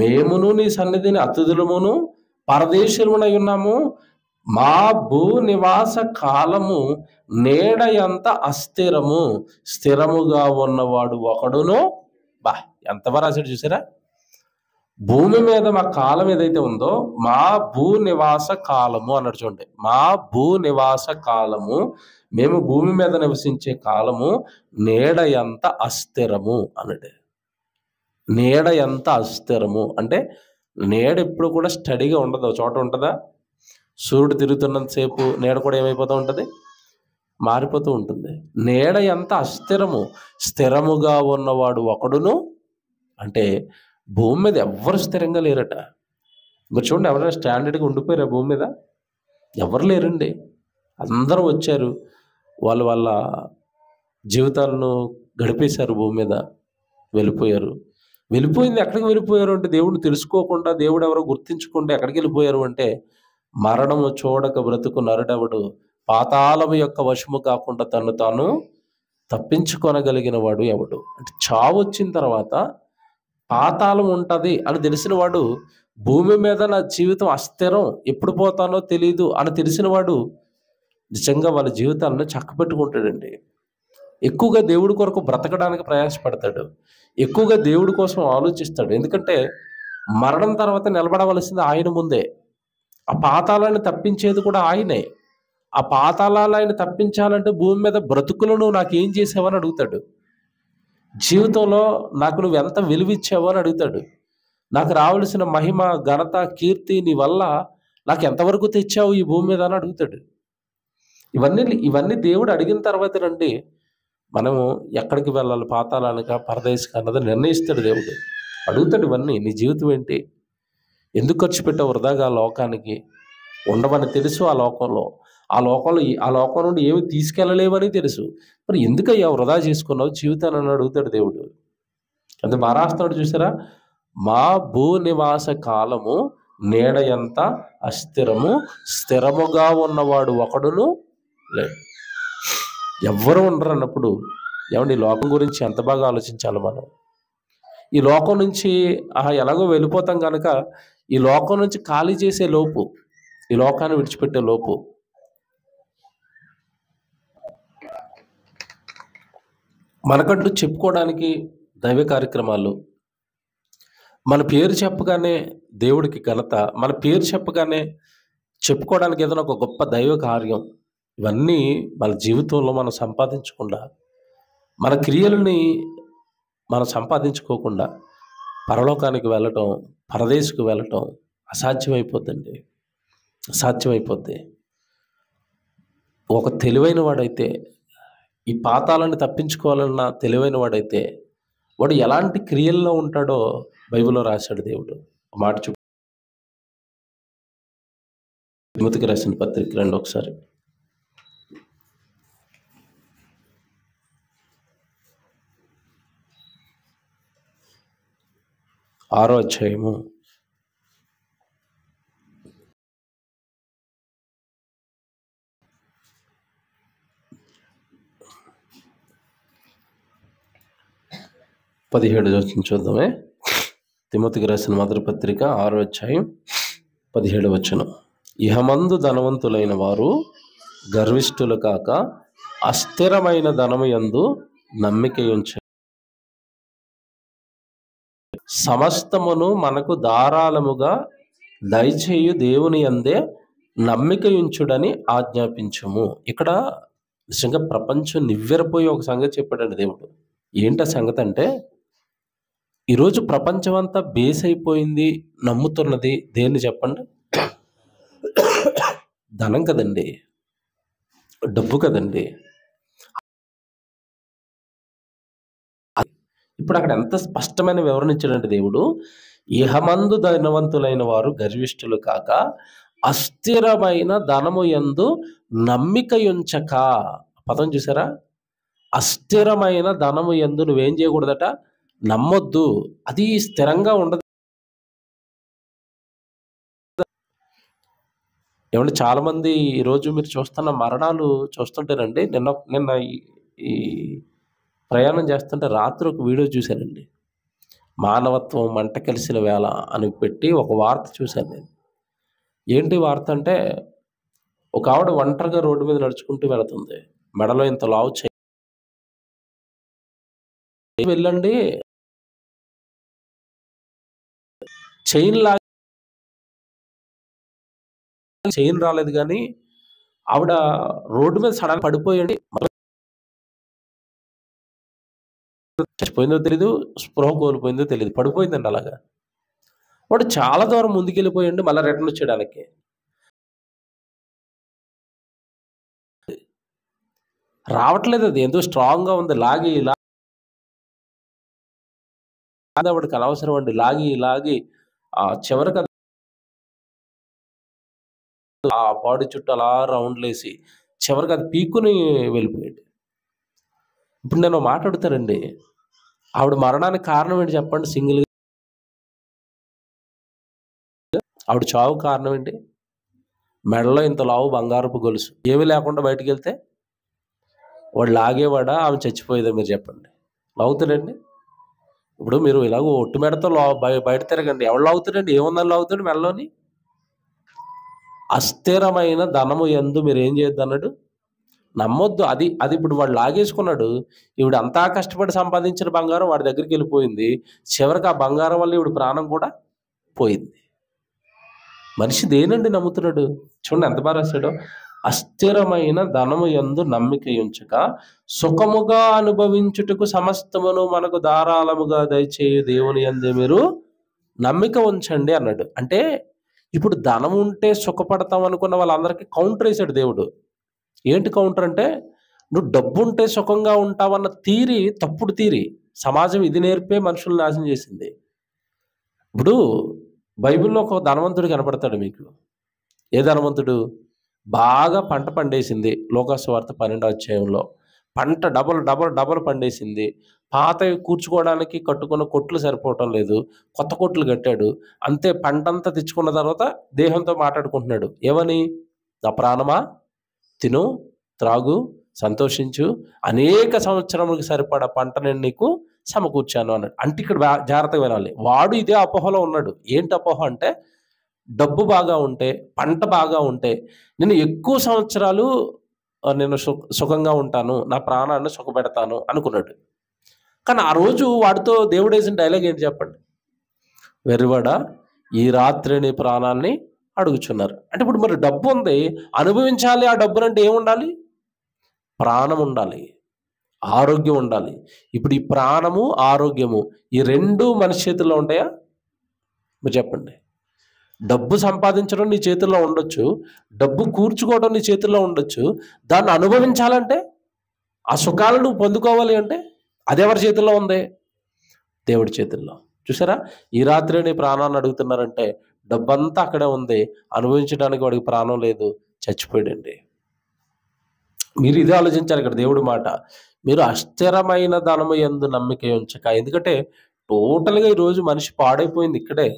మేమును నీ సన్నిధిని అతిథులమును పరదేశులమునై ఉన్నాము. మా భూ నివాస కాలము నేడ ఎంత అస్థిరము, స్థిరముగా ఉన్నవాడు ఒకడును. బా ఎంత బాగా రాశాడు చూసారా? భూమి మీద మా కాలం ఏదైతే ఉందో మా భూ నివాస కాలము అన్నాడు చూడండి. మా భూ నివాస కాలము, మేము భూమి మీద నివసించే కాలము నేడ ఎంత అస్థిరము అన్నాడు. నీడ ఎంత అస్థిరము అంటే నీడ ఎప్పుడు కూడా స్టడీగా ఉండదు, ఒక చోట ఉంటుందా? సూర్యుడు తిరుగుతున్నంతసేపు నీడ కూడా ఏమైపోతూ ఉంటుంది? మారిపోతూ ఉంటుంది. నీడ ఎంత అస్థిరము, స్థిరముగా ఉన్నవాడు ఒకడును. అంటే భూమి మీద ఎవ్వరు స్థిరంగా లేరట. మీరు చూడండి, ఎవరైనా స్టాండర్డ్గా ఉండిపోయారా భూమి మీద? ఎవరు లేరండి. అందరూ వచ్చారు, వాళ్ళ జీవితాలను గడిపేశారు, భూమి మీద వెళ్ళిపోయారు. వెళ్ళిపోయింది ఎక్కడికి వెళ్ళిపోయారు అంటే దేవుడిని తెలుసుకోకుండా, దేవుడు ఎవరో గుర్తించకుండా ఎక్కడికి వెళ్ళిపోయారు అంటే మరణము చూడక బ్రతుకు నరుడెవడు, పాతాళము యొక్క వశము కాకుండా తను తాను తప్పించుకొనగలిగిన వాడు ఎవడు. అంటే చావు వచ్చిన తర్వాత పాతాళం ఉంటుంది అని తెలిసిన వాడు, భూమి మీద నా జీవితం అస్థిరం, ఎప్పుడు పోతానో తెలీదు అని తెలిసిన వాడు నిజంగా వాళ్ళ జీవితాలను చక్కబెట్టుకుంటాడండి. ఎక్కువగా దేవుడి కొరకు బ్రతకడానికి ప్రయాసపడతాడు, ఎక్కువగా దేవుడి కోసం ఆలోచిస్తాడు. ఎందుకంటే మరణం తర్వాత నిలబడవలసింది ఆయన ముందే. ఆ పాతాళాన్ని తప్పించేది కూడా ఆయనే. ఆ పాతాళాలు ఆయన తప్పించాలంటే భూమి మీద బ్రతుకులను నాకేం చేసావని అడుగుతాడు. జీవితంలో నాకు నువ్వు ఎంత విలువిచ్చావు అని అడుగుతాడు. నాకు రావాల్సిన మహిమ, ఘనత, కీర్తి నీ వల్ల నాకు ఎంతవరకు తెచ్చావు ఈ భూమి మీద అని అడుగుతాడు. ఇవన్నీ దేవుడు అడిగిన తర్వాత రండి మనము ఎక్కడికి వెళ్ళాలి, పాతాళానికా పరదేశికా అన్నది నిర్ణయిస్తాడు దేవుడు. అడుగుతాడు ఇవన్నీ. నీ జీవితం ఏంటి? ఎందుకు ఖర్చు పెట్టావు వృధాగా ఆ లోకానికి? ఉండవని తెలుసు, ఆ లోకం నుండి ఏమి తీసుకెళ్ళలేవని తెలుసు, మరి ఎందుకయ్యా వృధా చేసుకున్నావు జీవితాన్ని అని అడుగుతాడు దేవుడు. అంటే మహారాష్ట్రుడు చూసారా, మా భూ నివాస కాలము నీడ ఎంత అస్థిరము, స్థిరముగా ఉన్నవాడు ఒకడును లేడు. ఎవ్వరూ ఉండరు అన్నప్పుడు ఏమండి, ఈ లోకం గురించి ఎంత బాగా ఆలోచించాలి మనం. ఈ లోకం నుంచి ఎలాగో వెళ్ళిపోతాం కనుక ఈ లోకం నుంచి ఖాళీ చేసే లోపు, ఈ లోకాన్ని విడిచిపెట్టే లోపు మనకంటూ చెప్పుకోవడానికి దైవ కార్యక్రమాలు, మన పేరు చెప్పగానే దేవుడికి ఘనత, మన పేరు చెప్పగానే చెప్పుకోవడానికి ఏదైనా ఒక గొప్ప దైవ కార్యం, ఇవన్నీ మన జీవితంలో మనం సంపాదించకుండా, మన క్రియలని మనం సంపాదించుకోకుండా పరలోకానికి వెళ్ళటం, పరదేశుకు వెళ్ళటం అసాధ్యమైపోద్దండి. అసాధ్యమైపోద్ది. ఒక తెలివైన వాడైతే, ఈ పాతాలను తప్పించుకోవాలన్న తెలివైన వాడైతే వాడు ఎలాంటి క్రియల్లో ఉంటాడో బైబిల్లో రాశాడు దేవుడు. ఒక మాట తిమోతికి రాసిన పత్రిక రండి ఒకసారి. ఆరో అధ్యాయము 17 చూద్దామే. తిమోతికి రాసిన మొదటి పత్రిక 6వ అధ్యాయం 17వ వచనం. ఇహమందు ధనవంతులైన వారు గర్విష్ఠులు కాక అస్థిరమైన ధనము యందు నమ్మిక ఉంచ, సమస్తమును మనకు ధారాళముగా దయచేయు దేవుని యందే నమ్మిక ఉంచుడని ఆజ్ఞాపించము. ఇక్కడ నిజంగా ప్రపంచం నివ్వెరపోయి ఒక సంగతి చెప్పాడండి దేవుడు. ఏంట సంగతి అంటే, ఈరోజు ప్రపంచం అంతా బేస్ అయిపోయింది, నమ్ముతున్నది దేన్ని చెప్పండి? ధనం కదండి, డబ్బు కదండి. ఇప్పుడు అక్కడ ఎంత స్పష్టమైన వివరణ ఇచ్చాడంటే దేవుడు, ఇహమందు ధనవంతులైన వారు గర్విష్ఠులు కాక అస్థిరమైన ధనము యందు నమ్మిక ఉంచక. పదం చూసారా? అస్థిరమైన ధనము యందు నువ్వేం చేయకూడదట? నమ్మొద్దు. అది స్థిరంగా ఉండదు. ఏమంటే చాలా మంది ఈరోజు మీరు చూస్తున్న మరణాలు చూస్తుంటేనండి, నిన్న ఈ ప్రయాణం చేస్తుంటే రాత్రి ఒక వీడియో చూశానండి. మానవత్వం మంట కలిసిన వేళ అని పెట్టి ఒక వార్త చూశాను నేను. ఏంటి వార్త అంటే, ఒక ఆవిడ ఒంటరిగా రోడ్డు మీద నడుచుకుంటూ వెళుతుంది. మెడలో ఇంత లావు వెళ్ళండి, చైన్ రాలేదు, కానీ ఆవిడ రోడ్డు మీద సడన్ పడిపోయండి. చచ్చిపోయిందో తెలీదు, స్పృహ కోల్పోయిందో తెలియదు, పడిపోయిందండి. అలాగా వాడు చాలా దూరం ముందుకెళ్ళిపోయండి, మళ్ళీ రిటర్న్ వచ్చేయడానికి రావట్లేదు. అది ఎంతో స్ట్రాంగ్గా ఉంది. లాగి ఆవిడకి అనవసరం అండి. లాగి చివరికి ఆ బాడీ చుట్టూ అలా రౌండ్లు వేసి చివరికి అది పీక్కుని వెళ్ళిపోయాడు. ఇప్పుడు నేను మాట్లాడుతానండి, ఆవిడ మరణానికి కారణం ఏంటి చెప్పండి? సింగిల్గా ఆవిడ చావు కారణం ఏంటి? మెడలో ఇంత లావు బంగారపు గొలుసు, ఏమీ లేకుండా బయటికి వెళ్తే వాడు లాగేవాడా, ఆమె చచ్చిపోయేదా? మీరు చెప్పండి. లాగుతాడండి. ఇప్పుడు మీరు ఇలాగ ఒట్టు మెడతో బయట తిరగండి, ఎవడు లాగుతాడండి? ఏముందని లాగుతాడు మెడలోని? అస్థిరమైన ధనము యందు మీరు ఏం చేయొద్దు అన్నాడు? నమ్మొద్దు. అది ఇప్పుడు వాడు లాగేసుకున్నాడు. ఈవిడ అంతా కష్టపడి సంపాదించిన బంగారం వాడి దగ్గరికి వెళ్ళిపోయింది. చివరికి ఆ బంగారం వల్ల ఈవిడ ప్రాణం కూడా పోయింది. మనిషి దేనండి నమ్ముతున్నాడు? చూడండి ఎంత బాగా రాశాడో. అస్థిరమైన ధనము యందు నమ్మిక ఉంచక సుఖముగా అనుభవించుటకు సమస్తమును మనకు ధారాళముగా దయచేయు దేవుని యందే మీరు నమ్మిక ఉంచండి అన్నాడు. అంటే ఇప్పుడు ధనం ఉంటే సుఖపడతాం అనుకున్న వాళ్ళందరికీ కౌంటర్ వేసాడు దేవుడు. ఏంటి కౌంటర్ అంటే, నువ్వు డబ్బు ఉంటే సుఖంగా ఉంటావన్న థీరీ తప్పుడు థీరీ. సమాజం ఇది నేర్పే మనుషులు నాశనం చేసింది. ఇప్పుడు బైబిల్లో ఒక ధనవంతుడు కనపడతాడు మీకు. ఏ ధనవంతుడు? బాగా పంట పండేసింది. లోకాసు వార్త 12వ అధ్యాయంలో పంట డబల్ పండేసింది. పాత కూర్చుకోవడానికి కట్టుకున్న కొట్లు సరిపోవటం లేదు, కొత్త కొట్లు కట్టాడు. అంతే, పంటంతా తెచ్చుకున్న తర్వాత దేహంతో మాట్లాడుకుంటున్నాడు. ఏమని? నా ప్రాణమా, తిను, త్రాగు, సంతోషించు, అనేక సంవత్సరములకు సరిపడా పంట నేను నీకు సమకూర్చాను అన్నాడు. అంటే ఇక్కడ జాగ్రత్తగా వినాలి. వాడు ఇదే అపోహలో ఉన్నాడు. ఏంటి అపోహ అంటే, డబ్బు బాగా ఉంటే, పంట బాగా ఉంటే నేను ఎక్కువ సంవత్సరాలు నేను సుఖంగా ఉంటాను, నా ప్రాణాన్ని సుఖపెడతాను అనుకున్నాడు. కానీ ఆ రోజు వాడితో దేవుడు వేసిన డైలాగ్ ఏంటి చెప్పండి? వెర్రివాడా, ఈ రాత్రి నీ ప్రాణాన్ని అడుగుచున్నారు. అంటే ఇప్పుడు మరి డబ్బు ఉంది, అనుభవించాలి. ఆ డబ్బునంటే ఏముండాలి? ప్రాణం ఉండాలి. ఆరోగ్యం ఉండాలి. ఇప్పుడు ఈ ప్రాణము, ఆరోగ్యము ఈ 2 మనిషి చేతుల్లో ఉంటాయా? మీరు చెప్పండి. డబ్బు సంపాదించడం నీ చేతుల్లో ఉండొచ్చు. డబ్బు కూర్చుకోవడం నీ చేతుల్లో ఉండొచ్చు. దాన్ని అనుభవించాలంటే, ఆ సుఖాలు నువ్వు పొందుకోవాలి అంటే అదెవరి చేతుల్లో ఉంది? దేవుడి చేతుల్లో. చూసారా? ఈ రాత్రే నీ ప్రాణాన్ని అడుగుతున్నారంటే డబ్బంతా అక్కడే ఉంది. అనుభవించడానికి వాడికి ప్రాణం లేదు. చచ్చిపోయాడండి. మీరు ఇదే ఆలోచించాలి ఇక్కడ దేవుడి మాట. మీరు అస్థిరమైన ధనము యందు నమ్మిక ఉంచక. ఎందుకంటే టోటల్‌గా ఈరోజు మనిషి పాడైపోయింది ఇక్కడే.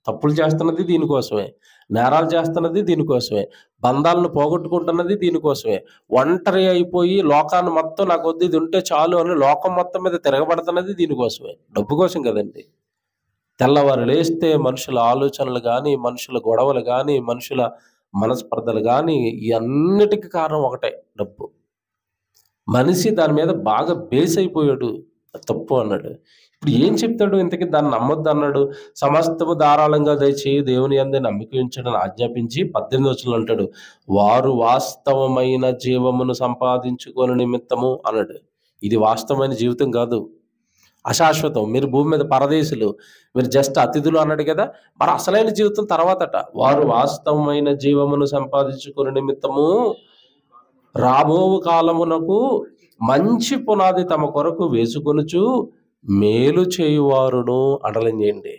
తప్పులు చేస్తున్నది దీనికోసమే. నేరాలు చేస్తున్నది దీనికోసమే. బంధాలను పోగొట్టుకుంటున్నది దీనికోసమే. ఒంటరి అయిపోయి లోకాన్ని మొత్తం నాకొద్దు ఇది ఉంటే చాలు అని లోకం మొత్తం మీద తిరగబడుతున్నది దీనికోసమే. డబ్బు కోసం కదండీ. తెల్లవారు లేస్తే మనుషుల ఆలోచనలు గానీ, మనుషుల గొడవలు గానీ, మనుషుల మనస్పర్ధలు గానీ ఈ అన్నిటికి కారణం ఒకటే డబ్బు. మనిషి దాని మీద బాగా బేస్ అయిపోయాడు. తప్పు అన్నాడు. ఇప్పుడు ఏం చెప్తాడు ఇంతకీ? దాన్ని నమ్మొద్దు అన్నాడు. సమస్తము ధారాళంగా దయచేయి దేవుని యందే నమ్మిక ఉంచడని ఆజ్ఞాపించి 18వ వచనంలో అంటాడు, వారు వాస్తవమైన జీవమును సంపాదించుకొని నిమిత్తము అన్నాడు. ఇది వాస్తవమైన జీవితం కాదు, అశాశ్వతం. మీరు భూమి మీద పరదేశులు, మీరు జస్ట్ అతిథులు అన్నాడు కదా. మరి అసలైన జీవితం తర్వాతట. వారు వాస్తవమైన జీవమును సంపాదించుకుని నిమిత్తము రాబో కాలమునకు మంచి పునాది తమ కొరకు వేసుకొనుచు మేలు చేయువారును అండర్లైన్ చేయండి.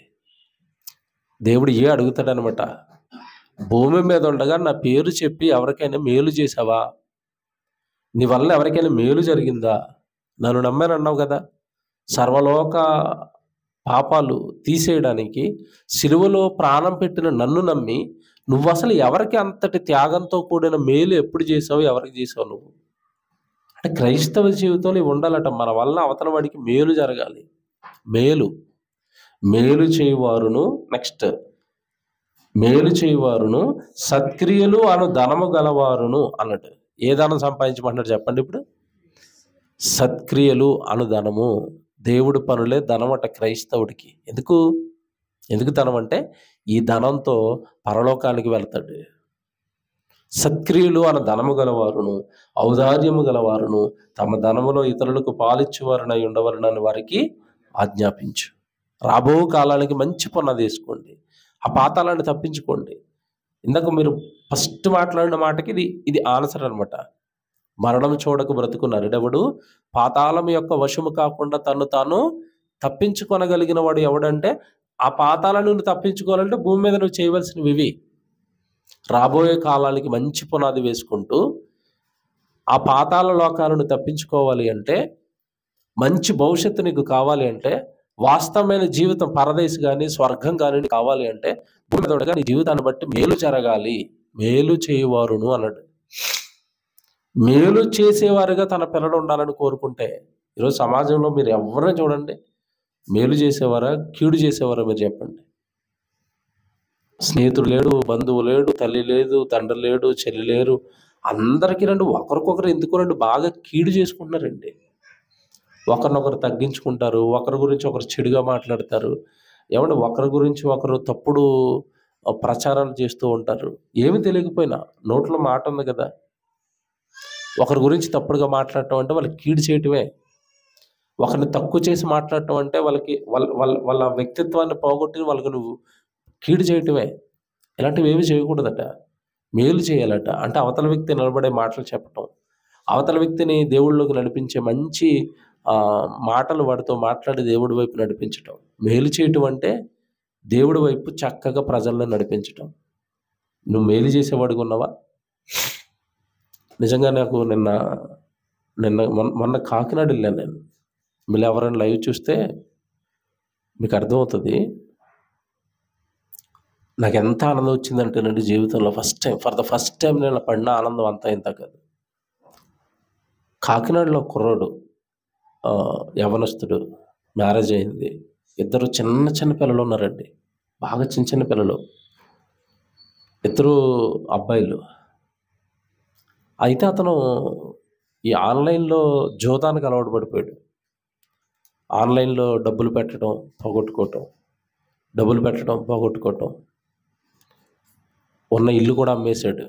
దేవుడు అడుగుతాడనమాట. భూమి మీద ఉండగా నా పేరు చెప్పి ఎవరికైనా మేలు చేసావా? నీ వల్ల ఎవరికైనా మేలు జరిగిందా? నన్ను నమ్మానన్నావు కదా. సర్వలోక పాపాలు తీసేయడానికి సిలువలో ప్రాణం పెట్టిన నన్ను నమ్మి నువ్వు అసలు ఎవరికి అంతటి త్యాగంతో కూడిన మేలు ఎప్పుడు చేసావు? ఎవరికి చేసావు నువ్వు? అంటే క్రైస్తవ జీవితంలో ఇవి ఉండాలట. మన వల్ల అవతల వాడికి మేలు జరగాలి. మేలు చేయువారును, నెక్స్ట్ మేలు చేయువారును సత్క్రియలు అను ధనము గలవారును అన్నట్టు. ఏ ధనం సంపాదించమంటున్నాడు చెప్పండి ఇప్పుడు? సత్క్రియలు అను ధనము. దేవుడి పనులే ధనం అట క్రైస్తవుడికి. ఎందుకు ధనం అంటే ఈ ధనంతో పరలోకానికి వెళ్తాడు. సత్క్రియలు అన్న ధనము గలవారును ఔదార్యము గలవారును తమ ధనములో ఇతరులకు పాలిచ్చేవారునై ఉండవలనని వారికి ఆజ్ఞాపించు. రాబో కాలానికి మంచి పునాది వేసుకోండి. ఆ పాతాళాన్ని తప్పించుకోండి. ఇందాక మీరు ఫస్ట్ మాట్లాడిన మాటకి ఇది ఆన్సర్ అనమాట. మరణం చూడకు బ్రతుకు నరుడెవడు, పాతాళం యొక్క వశము కాకుండా తను తాను తప్పించుకొనగలిగిన వాడు ఎవడంటే, ఆ పాతాళాన్ని నువ్వు తప్పించుకోవాలంటే భూమి మీద నువ్వు చేయవలసినవి ఇవి. రాబోయే కాలానికి మంచి పునాది వేసుకుంటూ ఆ పాతాళ లోకాలను తప్పించుకోవాలి అంటే, మంచి భవిష్యత్తు నీకు కావాలి అంటే, వాస్తవమైన జీవితం పరదేశ్ కానీ స్వర్గం కానీ కావాలి అంటే భూమి మీద ఉండగా నీ జీవితాన్ని బట్టి మేలు జరగాలి. మేలు చేయువారును అన్నాడు. మేలు చేసేవారుగా తన పిల్లలు ఉండాలని కోరుకుంటే, ఈరోజు సమాజంలో మీరు ఎవరిని చూడండి, మేలు చేసేవారా కీడు చేసేవారా మీరు చెప్పండి. స్నేహితుడు లేడు, బంధువు లేడు, తల్లి లేదు, తండ్రి లేడు, చెల్లి లేరు. అందరికీ ఒకరికొకరు ఎందుకు బాగా కీడు చేసుకుంటున్నారండి. ఒకరినొకరు తగ్గించుకుంటారు, ఒకరి గురించి ఒకరు చెడుగా మాట్లాడతారు. ఏమంటే ఒకరి గురించి ఒకరు తప్పుడు ప్రచారాలు చేస్తూ ఉంటారు. ఏమి తెలియకపోయినా నోట్లో మాట ఉంది కదా. ఒకరి గురించి తప్పుడుగా మాట్లాడటం అంటే వాళ్ళకి కీడు చేయటమే. ఒకరిని తక్కువ చేసి మాట్లాడటం అంటే వాళ్ళకి వాళ్ళ వ్యక్తిత్వాన్ని పోగొట్టి వాళ్ళకి నువ్వు కీడు చేయటమే. ఇలాంటివి ఏమి చేయకూడదట. మేలు చేయాలట. అంటే అవతల వ్యక్తి నిలబడే మాటలు చెప్పటం, అవతల వ్యక్తిని దేవుళ్ళలోకి నడిపించే మంచి మాటలు వాడితో మాట్లాడి దేవుడి వైపు నడిపించటం. మేలు చేయటం అంటే దేవుడి వైపు చక్కగా ప్రజలను నడిపించటం. నువ్వు మేలు చేసేవాడిగా ఉన్నావా? నిజంగా నాకు మొన్న కాకినాడ వెళ్ళాను నేను. మీరు ఎవరైనా లైవ్ చూస్తే మీకు అర్థమవుతుంది. నాకు ఎంత ఆనందం వచ్చిందంటేనండి జీవితంలో ఫర్ ద ఫస్ట్ టైం నేను పడిన ఆనందం అంతా ఇంత కాదు. కాకినాడలో కుర్రాడు, యవనస్తుడు, మ్యారేజ్ అయింది. ఇద్దరు చిన్న పిల్లలు ఉన్నారండి. బాగా చిన్న పిల్లలు, ఇద్దరు అబ్బాయిలు. అయితే అతను ఈ ఆన్లైన్లో జోదానికి అలవాటు పడిపోయాడు. ఆన్లైన్లో డబ్బులు పెట్టడం పోగొట్టుకోవటం, ఉన్న ఇల్లు కూడా అమ్మేశాడు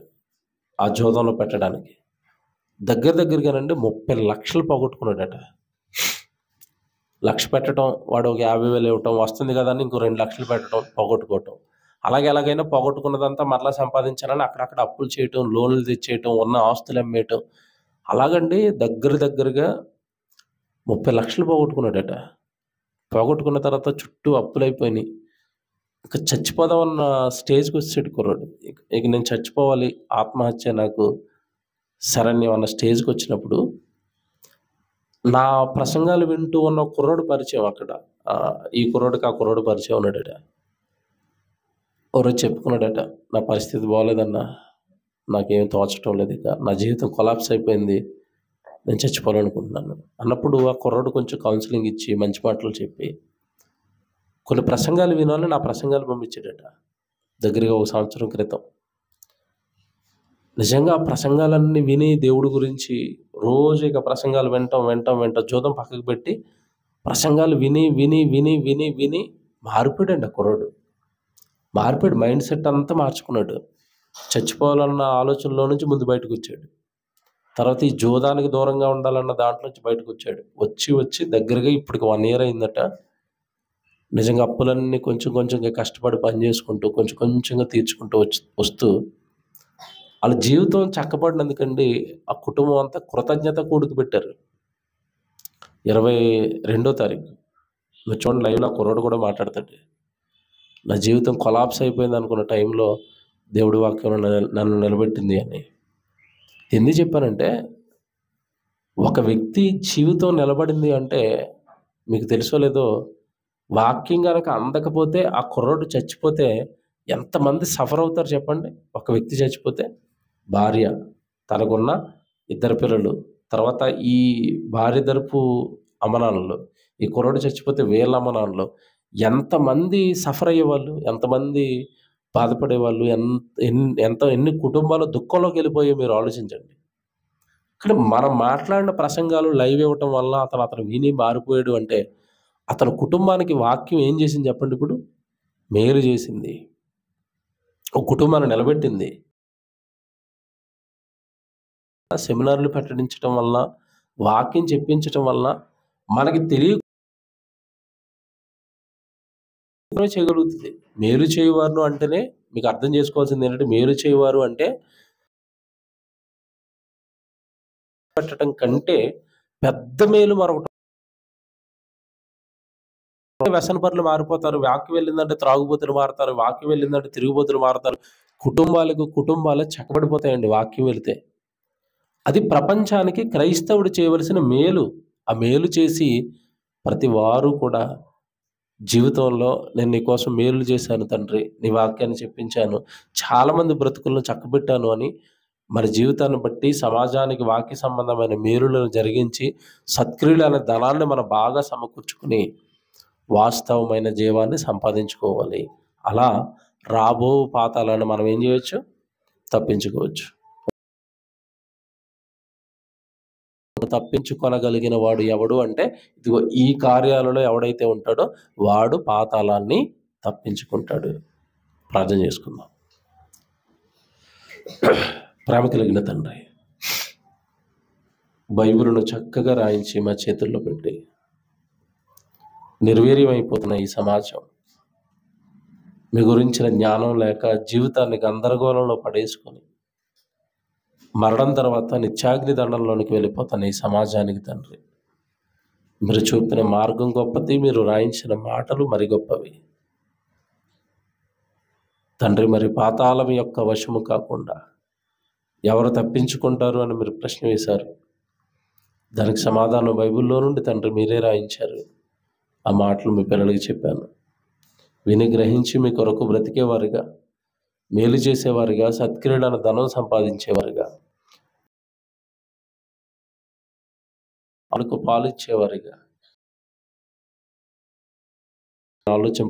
ఆ జోదంలో పెట్టడానికి. దగ్గరగానండి 30 లక్షలు పోగొట్టుకున్నాడట. 1,00,000 పెట్టడం, వాడు ఒక 50,000 ఇవ్వటం, వస్తుంది కదా అని ఇంకో 2,00,000 పెట్టడం, పోగొట్టుకోవటం. అలాగే ఎలాగైనా పోగొట్టుకున్నదంతా మరలా సంపాదించాలని అక్కడక్కడ అప్పులు చేయటం, లోన్లు తెచ్చేయటం, ఉన్న ఆస్తులు అమ్మేయటం. అలాగండి దగ్గరగా 30 లక్షలు పోగొట్టుకున్నాడట. పోగొట్టుకున్న తర్వాత చుట్టూ అప్పులైపోయినాయి. ఇక చచ్చిపోదామన్న స్టేజ్కి వచ్చాడు కుర్రాడు. ఇక నేను చచ్చిపోవాలి, ఆత్మహత్య నాకు శరణ్యం అన్న స్టేజ్కి వచ్చినప్పుడు నా ప్రసంగాలు వింటూ ఉన్న కుర్రోడు పరిచయం అక్కడ. ఈ కుర్రోడికి ఆ కుర్రోడు పరిచయం ఉన్నాడట. ఎవరో చెప్పుకున్నాడట, నా పరిస్థితి బాగోలేదన్నా, నాకేం తోచటం లేదు, ఇక నా జీవితం కొలాప్స్ అయిపోయింది, నేను చచ్చిపోవాలనుకుంటున్నాను అన్నప్పుడు ఆ కుర్రోడు కొంచెం కౌన్సిలింగ్ ఇచ్చి మంచి మాటలు చెప్పి కొన్ని ప్రసంగాలు వినాలని నా ప్రసంగాలు పంపించాడట. దగ్గరగా 1 సంవత్సరం క్రితం. నిజంగా ఆ ప్రసంగాలన్నీ విని దేవుడి గురించి రోజు ఇక ప్రసంగాలు వింటాం జూదం పక్కకు పెట్టి ప్రసంగాలు విని మారిపోయాడండి ఆ కుర్రోడు. మారిపోయాడు, మైండ్ సెట్ అంతా మార్చుకున్నాడు. చచ్చిపోవాలన్న ఆలోచనలో నుంచి ముందు బయటకు వచ్చాడు. తర్వాత ఈ జూదానికి దూరంగా ఉండాలన్న దాంట్లో నుంచి బయటకు వచ్చాడు. వచ్చి దగ్గరగా ఇప్పటికి 1 year అయిందట. నిజంగా అప్పులన్నీ కొంచెంగా కష్టపడి పని చేసుకుంటూ కొంచెంగా తీర్చుకుంటూ వస్తూ వాళ్ళ జీవితం చక్కబడినందుకండి ఆ కుటుంబం అంతా కృతజ్ఞత కూడుకు పెట్టారు. 22వ తారీఖు మీరు చూడండి, లైవ్లో ఆ కుర్రోడు కూడా మాట్లాడతాడు. నా జీవితం కొలాప్స్ అయిపోయింది అనుకున్న టైంలో దేవుడి వాక్యం నన్ను నిలబెట్టింది అని. ఎందుకు చెప్పానంటే, ఒక వ్యక్తి జీవితం నిలబడింది అంటే మీకు తెలుసో లేదో, వాక్యం కనుక అందకపోతే ఆ కుర్రోడు చచ్చిపోతే ఎంతమంది సఫర్ అవుతారు చెప్పండి. ఒక వ్యక్తి చచ్చిపోతే భార్య, తనకున్న 2 పిల్లలు, తర్వాత ఈ భార్య తరపు అమ్మనాన్నలు, ఈ కుర్రోడు చచ్చిపోతే వీళ్ళ అమ్మనాన్నలు, ఎంతమంది సఫర్ అయ్యేవాళ్ళు, ఎంతమంది బాధపడేవాళ్ళు, ఎన్ని కుటుంబాలు దుఃఖంలోకి వెళ్ళిపోయో మీరు ఆలోచించండి. కానీ మనం మాట్లాడిన ప్రసంగాలు లైవ్ ఇవ్వటం వల్ల అతను విని మారిపోయాడు అంటే అతని కుటుంబానికి వాక్యం ఏం చేసింది చెప్పండి. ఇప్పుడు మేలు చేసింది, ఒక కుటుంబాన్ని నిలబెట్టింది. సెమినార్లు పెట్టడించడం వల్ల, వాక్యం చెప్పించటం వల్ల మనకి చేయగలుగుతుంది. మేలు చేయవారు అంటేనే మీకు అర్థం చేసుకోవాల్సింది ఏంటంటే, మేలు చేయవారు అంటే పెట్టడం కంటే పెద్ద మేలు మరొకటి. వ్యసనపరులు మారిపోతారు, వాక్యం వెళ్ళిందంటే త్రాగుబోతులు మారుతారు, వాక్యం వెళ్ళిందంటే తిరుగుబోతులు మారుతారు. కుటుంబాలు చక్కబడిపోతాయండి వాక్యం వెళితే. అది ప్రపంచానికి క్రైస్తవుడు చేయవలసిన మేలు. ఆ మేలు చేసి ప్రతి వారు కూడా జీవితంలో నేను నీకోసం మేలు చేశాను తండ్రి, నీ వాక్యాన్ని చెప్పించాను, చాలామంది బ్రతుకులను చక్కబెట్టాను అని మన జీవితాన్ని బట్టి సమాజానికి వాక్య సంబంధమైన మేలులను జరిగించి సత్క్రియలు అనే ధనాన్ని మనం బాగా సమకూర్చుకుని వాస్తవమైన జీవాన్ని సంపాదించుకోవాలి. అలా రాబో పాతాలను మనం ఏం చేయవచ్చు, తప్పించుకోవచ్చు. తప్పించుకొనగలిగిన వాడు ఎవడు అంటే, ఇదిగో ఈ కార్యాలలో ఎవడైతే ఉంటాడో వాడు పాతాళాన్ని తప్పించుకుంటాడు. ప్రార్థన చేసుకుందాం. ప్రేమ కలిగిన తండ్రి, బైబిలును చక్కగా రాయించి మా చేతుల్లో పెట్టి నిర్వీర్యమైపోతున్న ఈ సమాజం, మీ గురించిన జ్ఞానం లేక జీవితాన్ని గందరగోళంలో పడేసుకొని మరణం తర్వాత నిత్యాగ్ని దండంలోనికి వెళ్ళిపోతున్న ఈ సమాజానికి తండ్రి, మీరు చూపిన మార్గం గొప్పది, మీరు రాయించిన మాటలు మరి గొప్పవి తండ్రి. మరి పాతాళం యొక్క వశము కాకుండా ఎవరు తప్పించుకుంటారు అని మీరు ప్రశ్న వేశారు. దానికి సమాధానం బైబిల్లో నుండి తండ్రి మీరే రాయించారు. ఆ మాటలు మీ పిల్లలకి చెప్పాను. విని గ్రహించి మీ కొరకు బ్రతికేవారుగా, మేలు చేసేవారుగా, సత్క్రియలను ధనం సంపాదించేవారుగా, వాళ్ళకు పాలిచ్చేవారుగా ఆలోచన